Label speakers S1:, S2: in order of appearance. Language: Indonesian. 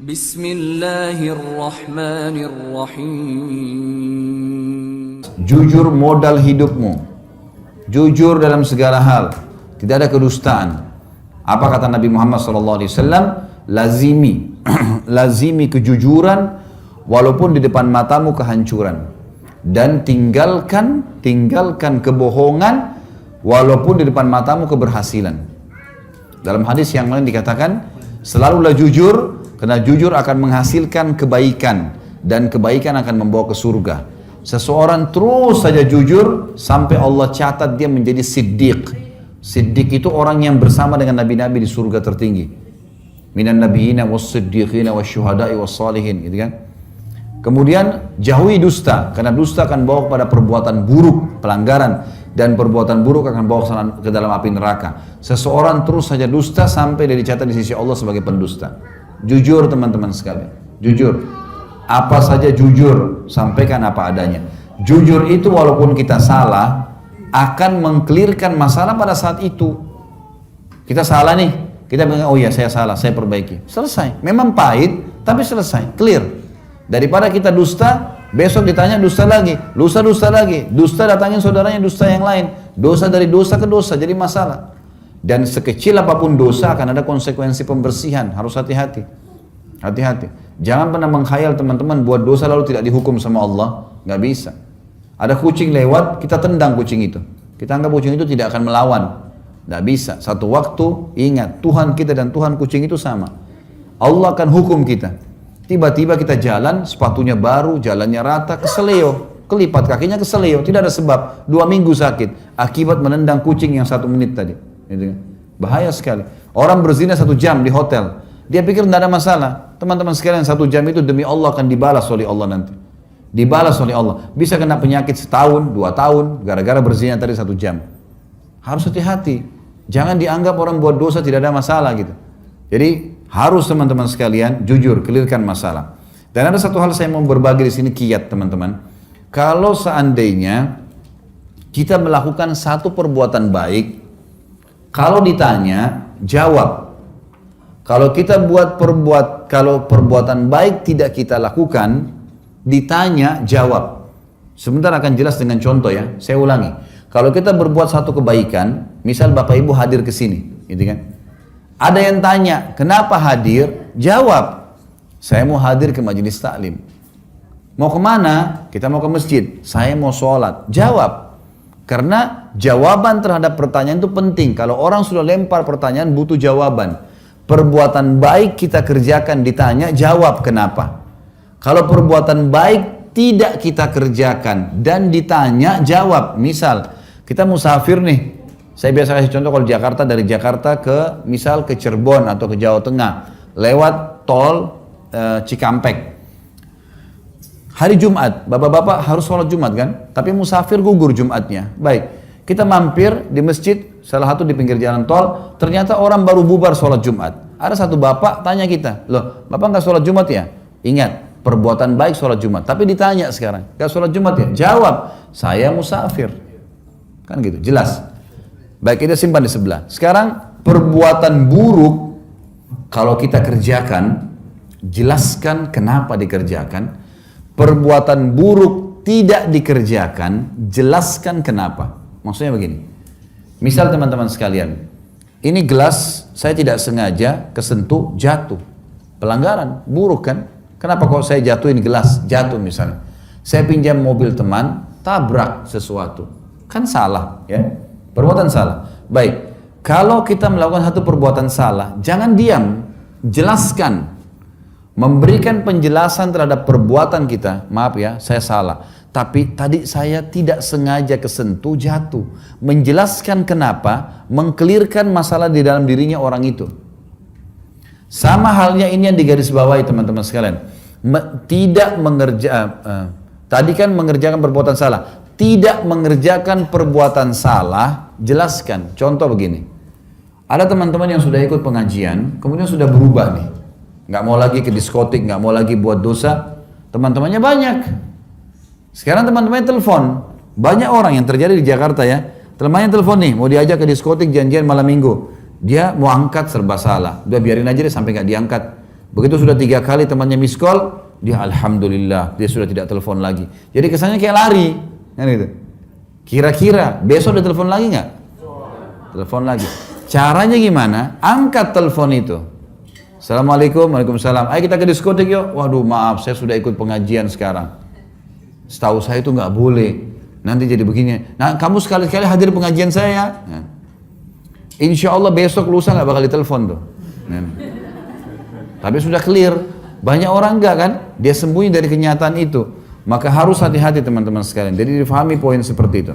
S1: Bismillahirrahmanirrahim.
S2: Jujur modal hidupmu. Jujur dalam segala hal. Tidak ada kedustaan. Apa kata Nabi Muhammad SAW? Lazimi. Lazimi kejujuran walaupun di depan matamu kehancuran. Dan tinggalkan kebohongan walaupun di depan matamu keberhasilan. Dalam hadis yang lain dikatakan, selalulah jujur, karena jujur akan menghasilkan kebaikan, dan kebaikan akan membawa ke surga. Seseorang terus saja jujur, sampai Allah catat dia menjadi siddiq. Siddiq itu orang yang bersama dengan nabi-nabi di surga tertinggi. Minan nabiyina was-siddiqina was-syuhada'i was-salihin, gitu kan. Kemudian jauhi dusta, karena dusta akan bawa kepada perbuatan buruk, pelanggaran, dan perbuatan buruk akan bawa ke dalam api neraka. Seseorang terus saja dusta sampai dia dicatat di sisi Allah sebagai pendusta. Jujur teman-teman sekalian, jujur. Apa saja jujur, sampaikan apa adanya. Jujur itu walaupun kita salah, akan mengklirkan masalah pada saat itu. Kita salah nih, kita bilang, oh iya saya salah, saya perbaiki. Selesai, memang pahit, tapi selesai, clear. Daripada kita dusta, besok ditanya dusta lagi, lusa dusta lagi, dusta datangin saudaranya dusta yang lain, dosa dari dosa ke dosa, jadi masalah. Dan sekecil apapun dosa akan ada konsekuensi pembersihan, harus hati-hati. Hati-hati. Jangan pernah mengkhayal teman-teman buat dosa lalu tidak dihukum sama Allah, nggak bisa. Ada kucing lewat, kita tendang kucing itu. Kita anggap kucing itu tidak akan melawan, nggak bisa. Satu waktu ingat Tuhan kita dan Tuhan kucing itu sama. Allah akan hukum kita. Tiba-tiba kita jalan, sepatunya baru, jalannya rata, keseleo, kelipat kakinya keseleo, tidak ada sebab, 2 minggu sakit, akibat menendang kucing yang 1 menit tadi. Bahaya sekali. Orang berzina 1 jam di hotel, dia pikir tidak ada masalah. Teman-teman sekalian, 1 jam itu demi Allah akan dibalas oleh Allah nanti. Dibalas oleh Allah. Bisa kena penyakit setahun, 2 tahun, gara-gara berzina tadi 1 jam. Harus hati-hati. Jangan dianggap orang buat dosa tidak ada masalah gitu. Jadi harus teman-teman sekalian jujur, clearkan masalah. Dan ada satu hal saya mau berbagi di sini kiat teman-teman. Kalau seandainya kita melakukan satu perbuatan baik, kalau ditanya jawab. Kalau kita kalau perbuatan baik tidak kita lakukan, ditanya jawab. Sebentar akan jelas dengan contoh ya. Saya ulangi. Kalau kita berbuat satu kebaikan, misal Bapak Ibu hadir ke sini, gitu kan? Ada yang tanya, kenapa hadir? Jawab, saya mau hadir ke majelis taklim. Mau kemana? Kita mau ke masjid. Saya mau sholat. Jawab. Karena jawaban terhadap pertanyaan itu penting. Kalau orang sudah lempar pertanyaan, butuh jawaban. Perbuatan baik kita kerjakan, ditanya, jawab kenapa. Kalau perbuatan baik tidak kita kerjakan dan ditanya, jawab. Misal, kita musafir nih. Saya biasa kasih contoh kalau Jakarta, dari Jakarta ke misal ke Cirebon atau ke Jawa Tengah lewat tol Cikampek. Hari Jumat, bapak-bapak harus sholat Jumat kan? Tapi musafir gugur Jumatnya. Baik, kita mampir di masjid, salah satu di pinggir jalan tol, ternyata orang baru bubar sholat Jumat. Ada satu bapak tanya kita, loh bapak nggak sholat Jumat ya? Ingat, perbuatan baik sholat Jumat. Tapi ditanya sekarang, nggak sholat Jumat ya? Jawab, saya musafir. Kan gitu, jelas. Baik, kita simpan di sebelah. Sekarang perbuatan buruk kalau kita kerjakan, jelaskan kenapa dikerjakan. Perbuatan buruk tidak dikerjakan, jelaskan kenapa. Maksudnya begini. Misal teman-teman sekalian, ini gelas saya tidak sengaja kesentuh, jatuh. Pelanggaran, buruk kan? Kenapa kalau saya jatuhin gelas, jatuh misalnya. Saya pinjam mobil teman, tabrak sesuatu. Kan salah ya. Perbuatan salah. Baik, kalau kita melakukan satu perbuatan salah, jangan diam, jelaskan. Memberikan penjelasan terhadap perbuatan kita. Maaf ya, saya salah. Tapi tadi saya tidak sengaja kesentuh, jatuh. Menjelaskan kenapa, mengkelirkan masalah di dalam dirinya orang itu. Sama halnya ini yang digarisbawahi teman-teman sekalian. Tadi kan mengerjakan perbuatan salah. Tidak mengerjakan perbuatan salah, jelaskan. Contoh begini, ada teman-teman yang sudah ikut pengajian, kemudian sudah berubah nih, nggak mau lagi ke diskotik, nggak mau lagi buat dosa, teman-temannya banyak. Sekarang teman-temannya telepon, banyak orang yang terjadi di Jakarta ya, temannya telepon nih, mau diajak ke diskotik janjian malam minggu, dia mau angkat serba salah, udah biarin aja deh sampai nggak diangkat. Begitu sudah 3 kali temannya miss call, dia alhamdulillah, dia sudah tidak telepon lagi. Jadi kesannya kayak lari, kan gitu. Kira-kira besok dia telepon lagi nggak? Telepon lagi. Caranya gimana? Angkat telepon itu. Assalamualaikum, waalaikumsalam. Ayo kita ke diskotik yuk. Waduh maaf, saya sudah ikut pengajian sekarang. Setahu saya itu nggak boleh. Nanti jadi begini. Nah kamu sekali-kali hadir pengajian saya. Nah. Insya Allah besok lusa nggak bakal ditelepon tuh. Nah. Tapi sudah clear. Banyak orang enggak kan? Dia sembunyi dari kenyataan itu. Maka harus hati-hati teman-teman sekalian. Jadi difahami poin seperti itu.